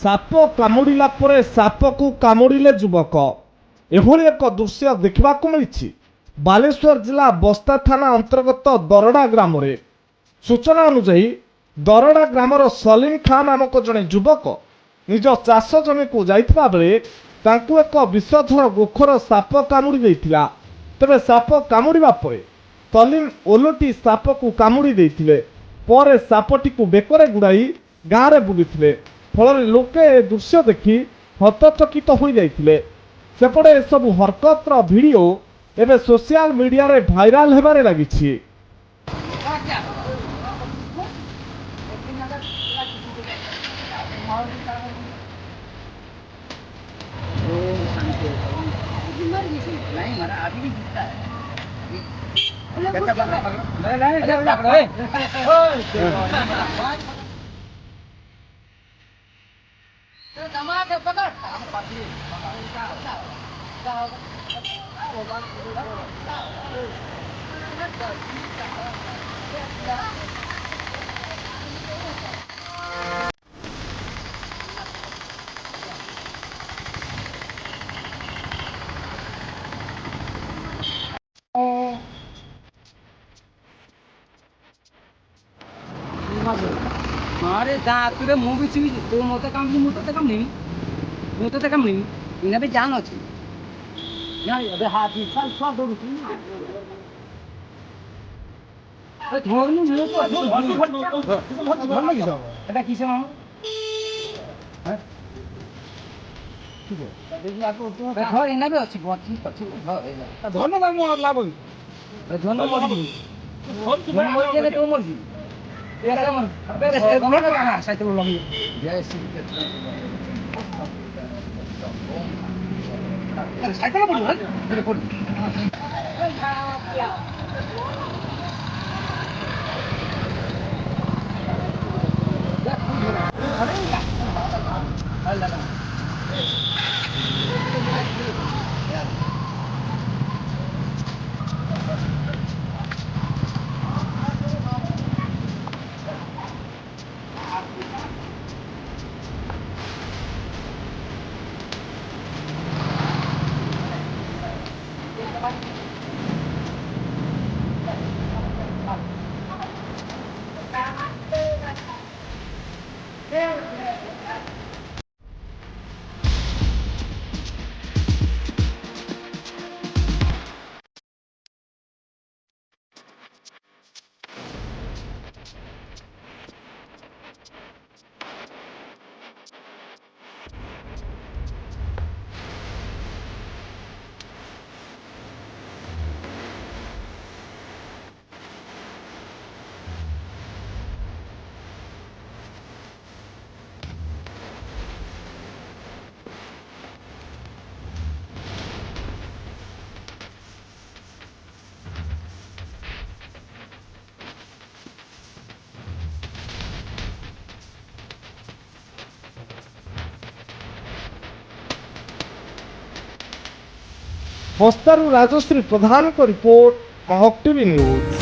ସାପ କାମୁଡ଼ିଲା ପରେ ସାପକୁ କାମୁଡ଼ିଲେ ଯୁବକ, ଏଭଳି ଏକ ଦୃଶ୍ୟ ଦେଖିବାକୁ ମିଳିଛି ବାଲେଶ୍ୱର ଜିଲ୍ଲା ବସ୍ତା ଥାନା ଅନ୍ତର୍ଗତ ଦରଡ଼ା ଗ୍ରାମରେ। ସୂଚନା ଅନୁଯାୟୀ ଦରଡ଼ା ଗ୍ରାମର ସଲିମ ଖାଁ ନାମକ ଜଣେ ଯୁବକ ନିଜ ଚାଷ ଜମିକୁ ଯାଇଥିବା ବେଳେ ତାଙ୍କୁ ଏକ ବିଷଧର ଗୋଖର ସାପ କାମୁଡ଼ି ଦେଇଥିଲା। ତେବେ ସାପ କାମୁଡ଼ିବା ପରେ ସଲିମ ଓଲଟି ସାପକୁ କାମୁଡ଼ି ଦେଇଥିଲେ। ପରେ ସାପଟିକୁ ବେକରେ ଗୁଡ଼ାଇ ଗାଁରେ ବୁଲିଥିଲେ। ଫଳରେ ଲୋକେ ଏ ଦୃଶ୍ୟ ଦେଖି ହତଚକିତ ହୋଇଯାଇଥିଲେ। ସେପଟେ ଏସବୁ ହରକତର ଭିଡ଼ିଓ ଏବେ ସୋସିଆଲ ମିଡ଼ିଆରେ ଭାଇରାଲ ହେବାରେ ଲାଗିଛି। अरे तुरे मु भी तू मत काम मुझे काम नहीं मुझे काम नहीं इन्हें भी जान अच्छी अबे हाथ चल चल दो ধরনু নিয়ে তো ধর লাগি যাও এটা কিসে মামা হ্যাঁ ঠিক আছে দেখি আপু তো ধর এনাবে আছে বচি আছে ধর না মু লাভ হই ধর না মরি ধর মরি গেলে তো মরজি এটা মর আবে গমন না সাইতে লাগি জয় শ্রী কৃষ্ণ সাইকেল পড়ি হ্যাঁ পড়ি ବସ୍ତାରୁ ରାଜଶ୍ରୀ ପ୍ରଧାନଙ୍କ ରିପୋର୍ଟ, ମହକ୍ ଟିଭି ନ୍ୟୁଜ୍।